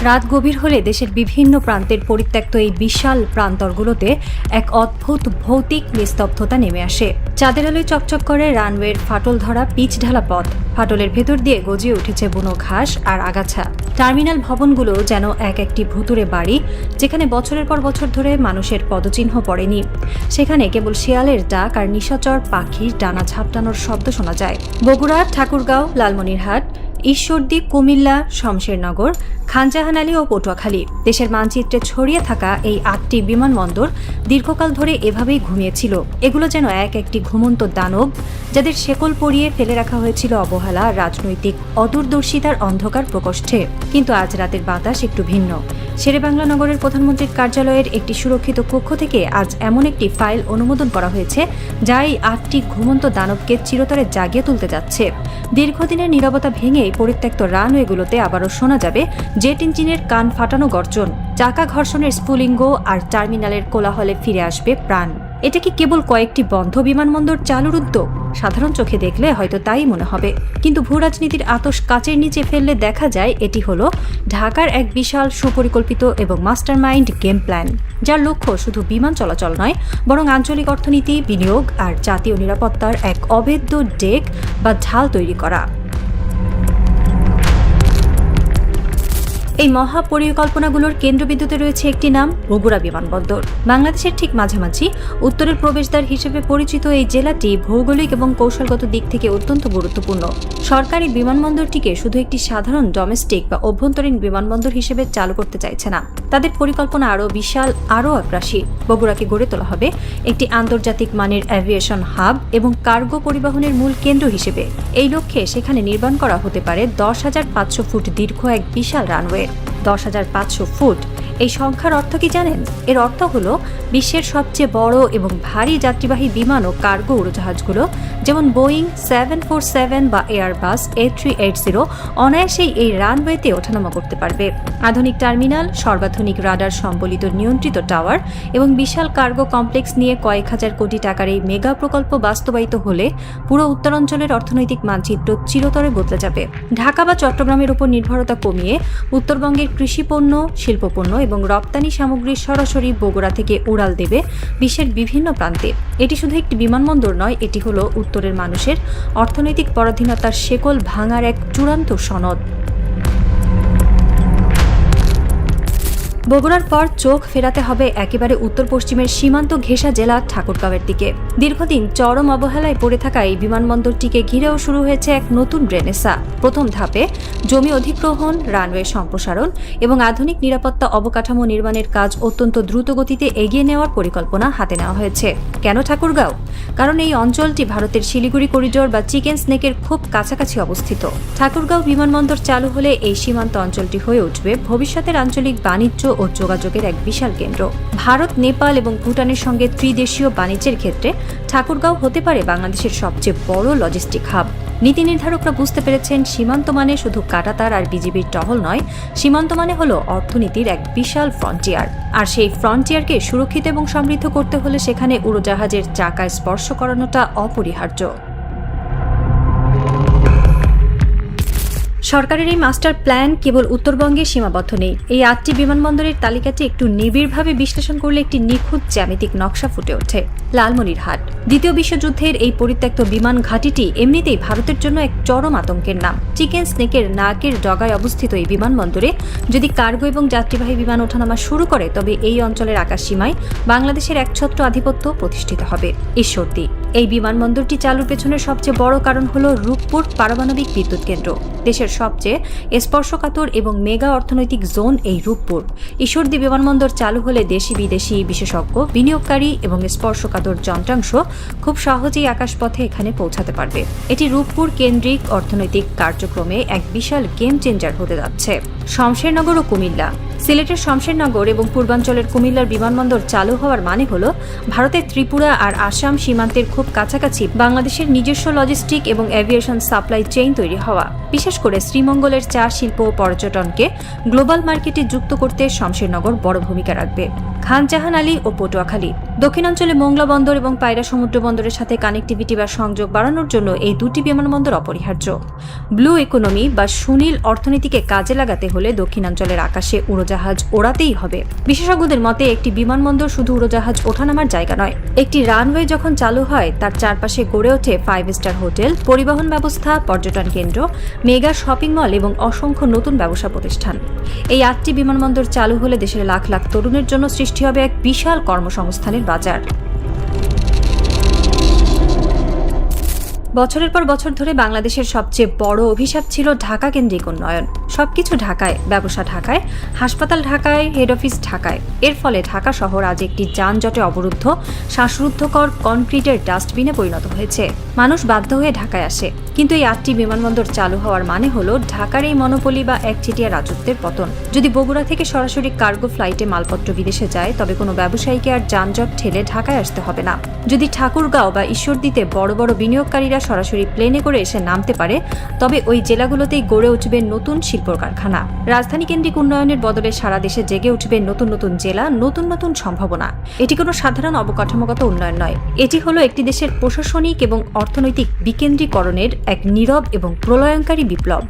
রাত গভীর হলে দেশের বিভিন্ন প্রান্তের পরিত্যক্ত এই বিশাল প্রান্তরগুলোতে এক অদ্ভুত ভৌতিক নিস্তব্ধতা নেমে আসে। চাঁদের আলোয় চকচক করে রানওয়ের ফাটল ধরা পিচ ঢালা পথ, ফাটলের ভেতর দিয়ে গজিয়ে উঠেছে বুনো ঘাস আর আগাছা। টার্মিনাল ভবনগুলো যেন এক একটি ভুতুরে বাড়ি, যেখানে বছরের পর বছর ধরে মানুষের পদচিহ্ন পড়েনি। সেখানে কেবল শিয়ালের ডাক আর নিশাচর পাখির ডানা ঝাপটানোর শব্দ শোনা যায়। বগুড়া, ঠাকুরগাঁও, লালমনিরহাট, ঈশ্বরদী, কুমিল্লা, শমশেরনগর, খানজাহান আলী ও পটুয়াখালী, দেশের মানচিত্রে ছড়িয়ে থাকা এই 8টি বিমানবন্দর দীর্ঘকাল ধরে এভাবেই ঘুমিয়েছিল। এগুলো যেন এক একটি ঘুমন্ত দানব, যাদের শেকল পরিয়ে ফেলে রাখা হয়েছিল অবহেলা, রাজনৈতিক অদূরদর্শিতার অন্ধকার প্রকোষ্ঠে। কিন্তু আজ রাতের বাতাস একটু ভিন্ন। শেরেবাংলা নগরের প্রধানমন্ত্রীর কার্যালয়ের একটি সুরক্ষিত কক্ষ থেকে আজ এমন একটি ফাইল অনুমোদন করা হয়েছে, যা এই 8টি ঘুমন্ত দানবকে চিরতরে জাগিয়ে তুলতে যাচ্ছে। দীর্ঘদিনের নীরবতা ভেঙে পরিত্যক্ত রানওয়েগুলোতে আবারও শোনা যাবে জেট ইঞ্জিনের কান ফাটানো গর্জন, চাকা ঘর্ষণের স্ফুলিঙ্গ আর টার্মিনালের কোলাহলে ফিরে আসবে প্রাণ। এটা কি কেবল কয়েকটি বন্ধ বিমানবন্দর চালুর উদ্যোগ? সাধারণ চোখে দেখলে হয়তো তাই মনে হবে, কিন্তু ভূরাজনীতির আতশ কাচের নিচে ফেললে দেখা যায় এটি হলো ঢাকার এক বিশাল সুপরিকল্পিত এবং মাস্টারমাইন্ড গেম প্ল্যান, যার লক্ষ্য শুধু বিমান চলাচল নয়, বরং আঞ্চলিক অর্থনীতি, বিনিয়োগ আর জাতীয় নিরাপত্তার এক অভেদ্য ডেক বা ঢাল তৈরি করা। এই মহাপরিকল্পনাগুলোর কেন্দ্রবিন্দুতে রয়েছে একটি নাম, বগুড়া বিমানবন্দর। বাংলাদেশের ঠিক মাঝামাঝি উত্তরের প্রবেশদ্বার হিসেবে পরিচিত এই জেলাটি ভৌগোলিক এবং কৌশলগত দিক থেকে অত্যন্ত গুরুত্বপূর্ণ। সরকারি বিমানবন্দরটিকে শুধু একটি সাধারণ ডোমেস্টিক বা অভ্যন্তরীণ বিমানবন্দর হিসেবে চালু করতে চাইছে না। তাদের পরিকল্পনা আরও বিশাল, আরও আগ্রাসী। বগুড়াকে গড়ে তোলা হবে একটি আন্তর্জাতিক মানের অ্যাভিয়েশন হাব এবং কার্গো পরিবহনের মূল কেন্দ্র হিসেবে। এই লক্ষ্যে সেখানে নির্মাণ করা হতে পারে 10,500 ফুট দীর্ঘ এক বিশাল রানওয়ে। 10,500 ফুট, এই সংখ্যার অর্থ কি জানেন? এর অর্থ হলো বিশ্বের সবচেয়ে বড় এবং ভারী যাত্রীবাহী বিমান ও কার্গো উড়োজাহাজগুলো, যেমন বোয়িং 747 বা এয়ারবাস A380, অনায়াসেই এই রানওয়েতে ওঠানামা করতে পারবে। আধুনিক টার্মিনাল, সর্বাধুনিক রাডার সম্বলিত নিয়ন্ত্রিত টাওয়ার এবং বিশাল কার্গো কমপ্লেক্স নিয়ে কয়েক হাজার কোটি টাকার এই মেগা প্রকল্প বাস্তবায়িত হলে পুরো উত্তরাঞ্চলের অর্থনৈতিক মানচিত্র চিরতরে বদলে যাবে। ঢাকা বা চট্টগ্রামের উপর নির্ভরতা কমিয়ে উত্তরবঙ্গের কৃষিপণ্য, শিল্পপণ্য এবং রপ্তানি সামগ্রী সরাসরি বগুড়া থেকে উড়াল দেবে বিশ্বের বিভিন্ন প্রান্তে। এটি শুধু একটি বিমানবন্দর নয়, এটি হলো উত্তরের মানুষের অর্থনৈতিক পরাধীনতার শেকল ভাঙার এক চূড়ান্ত সনদ। বগুড়ার পর চোখ ফেরাতে হবে একেবারে উত্তর পশ্চিমের সীমান্ত ঘেঁষা জেলা ঠাকুরগাঁওয়ের দিকে। দীর্ঘদিন চরম অবহেলায় পড়ে থাকা এই বিমানবন্দরটিকে ঘিরেও শুরু হয়েছে এক নতুন রেনেসা। প্রথম ধাপে জমি অধিগ্রহণ, রানওয়ে সম্প্রসারণ এবং আধুনিক নিরাপত্তা অবকাঠামো নির্মাণের কাজ অত্যন্ত দ্রুত গতিতে এগিয়ে নেওয়ার পরিকল্পনা হাতে নেওয়া হয়েছে। কেন ঠাকুরগাঁও? কারণ এই অঞ্চলটি ভারতের শিলিগুড়ি করিডোর বা চিকেন স্নেকের খুব কাছাকাছি অবস্থিত। ঠাকুরগাঁও বিমানবন্দর চালু হলে এই সীমান্ত অঞ্চলটি হয়ে উঠবে ভবিষ্যতের আঞ্চলিক বাণিজ্য ও যোগাযোগের এক বিশাল কেন্দ্র। ভারত, নেপাল এবং ভুটানের সঙ্গে ত্রিদেশীয় বাণিজ্যের ক্ষেত্রে ঠাকুরগাঁও হতে পারে বাংলাদেশের সবচেয়ে বড় লজিস্টিক হাব। নীতি নির্ধারকরা বুঝতে পেরেছেন, সীমান্ত মানে শুধু কাঁটাতার আর বিজিবির টহল নয়, সীমান্ত মানে হলো অর্থনীতির এক বিশাল ফ্রন্টিয়ার। আর সেই ফ্রন্টিয়ারকে সুরক্ষিত এবং সমৃদ্ধ করতে হলে সেখানে উড়োজাহাজের চাকায় স্পর্শ করানোটা অপরিহার্য। সরকারের এই মাস্টার প্ল্যান কেবল উত্তরবঙ্গে সীমাবদ্ধ নেই। এই 8টি বিমানবন্দরের তালিকাটি একটু নিবিড়ভাবে বিশ্লেষণ করলে একটি নিখুঁত জ্যামিতিক নকশা ফুটে ওঠে। লালমনিরহাট, দ্বিতীয় বিশ্বযুদ্ধের এই পরিত্যক্ত বিমান ঘাঁটিটি এমনিতেই ভারতের জন্য এক চরম আতঙ্কের নাম। চিকেন স্নেকের নাকের ডগায় অবস্থিত এই বিমানবন্দরে যদি কার্গো এবং যাত্রীবাহী বিমান ওঠানামা শুরু করে, তবে এই অঞ্চলের আকাশসীমায় বাংলাদেশের একছত্র আধিপত্য প্রতিষ্ঠিত হবে। ঈশ্বরদী, এই বিমানবন্দরটি চালুর পেছনের সবচেয়ে বড় কারণ হলো রূপপুর পারমাণবিক বিদ্যুৎ কেন্দ্র। দেশের সবচেয়ে স্পর্শকাতর এবং মেগা অর্থনৈতিক জোন এই রূপপুর। ঈশ্বরদী বিমানবন্দর চালু হলে দেশি বিদেশি বিশেষজ্ঞ, বিনিয়োগকারী এবং স্পর্শকাতর যন্ত্রাংশ খুব সহজেই আকাশপথে এখানে পৌঁছাতে পারবে। এটি রূপপুর কেন্দ্রিক অর্থনৈতিক কার্যক্রমে এক বিশাল গেম চেঞ্জার হতে যাচ্ছে। শমশেরনগর ও কুমিল্লা, সিলেটের শমশেরনগর এবং পূর্বাঞ্চলের কুমিল্লার বিমানবন্দর চালু হওয়ার মানে হল ভারতের ত্রিপুরা আর আসাম সীমান্তের খুব কাছাকাছি বাংলাদেশের নিজস্ব লজিস্টিক এবং এভিয়েশন সাপ্লাই চেইন তৈরি হওয়া। বিশেষ করে শ্রীমঙ্গলের চা শিল্প ও পর্যটনকে গ্লোবাল মার্কেটে যুক্ত করতে শমশেরনগর বড় ভূমিকা রাখবে। খান জাহান আলী ও পটুয়াখালী দক্ষিণাঞ্চলে মোংলা বন্দর এবং পায়রা সমুদ্র বন্দরের সাথে কানেক্টিভিটি বা সংযোগ বাড়ানোর জন্য এই দুটি বিমানবন্দর অপরিহার্য। ব্লু ইকোনমি বা সুনীল অর্থনীতিকে কাজে লাগাতে হলে দক্ষিণাঞ্চলের আকাশে উড়োজাহাজ ওড়াতেই হবে। বিশেষজ্ঞদের মতে একটি বিমানবন্দর শুধু উড়োজাহাজ ওঠানামার জায়গা নয়, একটি রানওয়ে যখন চালু হয় তার চারপাশে গড়ে ওঠে 5 স্টার হোটেল, পরিবহন ব্যবস্থা, পর্যটন কেন্দ্র, মেগা শপিং মল এবং অসংখ্য নতুন ব্যবসা প্রতিষ্ঠান। এই 8টি বিমানবন্দর চালু হলে দেশের লাখ লাখ তরুণের জন্য সৃষ্টি হবে এক বিশাল কর্মসংস্থানের বাজার। বছরের পর বছর ধরে বাংলাদেশের সবচেয়ে বড় অভিশাপ ছিল ঢাকা কেন্দ্রিক উন্নয়ন। সবকিছু ঢাকায়, ব্যবসা ঢাকায়, হাসপাতাল ঢাকায়, হেড অফিস ঢাকায়। এর ফলে ঢাকা শহর আজ একটি যানজটে অবরুদ্ধ, শ্বাসরুদ্ধকর কনক্রিটের ডাস্টবিনে পরিণত হয়েছে। মানুষ বাধ্য হয়ে ঢাকায় আসে। কিন্তু এই 8টি বিমানবন্দর চালু হওয়ার মানে হলো ঢাকার এই মনোপলি বা একচেটিয়া রাজত্বের পতন। যদি বগুড়া থেকে সরাসরি কার্গো ফ্লাইটে মালপত্র বিদেশে যায়, তবে কোনো ব্যবসায়ীকে আর যানজট ঠেলে ঢাকায় আসতে হবে না। যদি ঠাকুরগাঁও বা ঈশ্বরদীতে বড় বড় বিনিয়োগকারীরা সরাসরি প্লেনে করে এসে নামতে পারে, তবে ওই জেলাগুলোতেই গড়ে উঠবে নতুন শিল্প কারখানা। রাজধানী কেন্দ্রিক উন্নয়নের বদলে সারা দেশে জেগে উঠবে নতুন নতুন জেলা, নতুন নতুন সম্ভাবনা। এটি কোনো সাধারণ অবকাঠামোগত উন্নয়ন নয়, এটি হলো একটি দেশের প্রশাসনিক এবং অর্থনৈতিক বিকেন্দ্রীকরণের এক নীরব এবং প্রলয়ঙ্কারী বিপ্লব।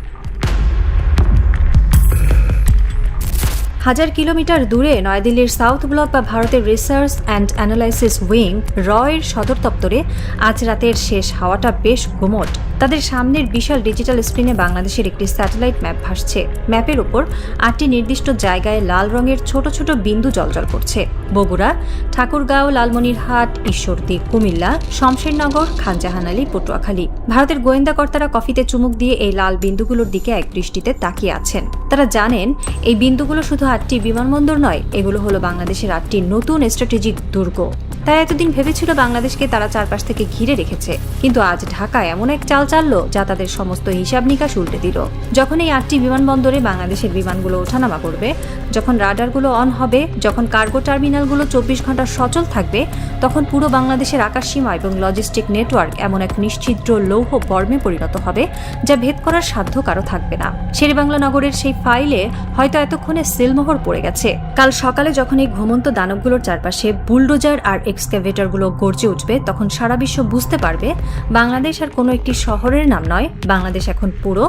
1000 কিলোমিটার দূরে নয়াদিল্লির সাউথ ব্লক বা ভারতের রিসার্চ অ্যান্ড অ্যানালাইসিস উইং রয়ের সদর দপ্তরে আজ রাতের শেষ হাওয়াটা বেশ গুমোট। তাদের সামনের বিশাল ডিজিটাল স্ক্রিনে বাংলাদেশের একটি স্যাটেলাইট ম্যাপ ভাসছে। ম্যাপের ওপর 8টি নির্দিষ্ট জায়গায় লাল রঙের ছোট ছোট বিন্দু জ্বলজ্বল করছে। বগুড়া, ঠাকুরগাঁও, লালমনিরহাট, ঈশ্বরদী, কুমিল্লা, শমশেরনগর, খানজাহান আলী, পটুয়াখালী। ভারতের গোয়েন্দা কর্তারা কফিতে চুমুক দিয়ে এই লাল বিন্দুগুলোর দিকে এক দৃষ্টিতে তাকিয়ে আছেন। তারা জানেন এই বিন্দুগুলো শুধু 8টি বিমানবন্দর নয়, এগুলো হলো বাংলাদেশের 8টি নতুন স্ট্র্যাটেজিক দুর্গ। তাই এতদিন ভেবেছিল বাংলাদেশকে তারা চারপাশ থেকে ঘিরে রেখেছে, কিন্তু আজ ঢাকা এমন এক চাল চাললো যা তাদের সমস্ত হিসাব নিকাশ উল্টে দিল। যখন এই 8টি বিমানবন্দরে বাংলাদেশের বিমানগুলো ওঠানামা করবে, যখন রাডারগুলো অন হবে, যখন কার্গো টার্মিনালগুলো 24 ঘন্টা সচল থাকবে, তখন পুরো বাংলাদেশের আকাশসীমা এবং লজিস্টিক নেটওয়ার্ক এমন এক নিশ্ছিদ্র লৌহ বর্মে পরিণত হবে যা ভেদ করার সাধ্য কারো থাকবে না। শেরেবাংলা নগরের সেই ফাইলে হয়তো এতক্ষণে সিলমোহর পড়ে গেছে। কাল সকালে যখন এই ঘুমন্ত দানবগুলোর চারপাশে বুলডোজার আর এক্সকাভেটরগুলো গর্জে উঠবে, তখন সারা বিশ্ব বুঝতে পারবে বাংলাদেশ আর কোনো একটি শহরের নাম নয়, বাংলাদেশ এখন পুরো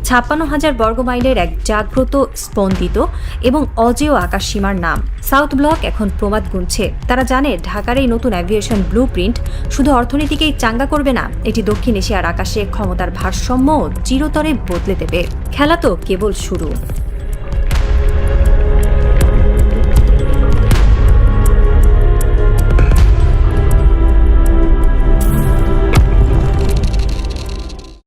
56,000 বর্গমাইলের এক জাগ্রত, স্পন্দিত এবং অজেয় আকাশসীমার নাম। সাউথ ব্লক এখন প্রমাদ গুনছে। তারা জানে ঢাকার এই নতুন অ্যাভিয়েশন ব্লু প্রিন্ট শুধু অর্থনীতিকেই চাঙ্গা করবে না, এটি দক্ষিণ এশিয়ার আকাশে ক্ষমতার ভারসাম্য চিরতরে বদলে দেবে। খেলা তো কেবল শুরু।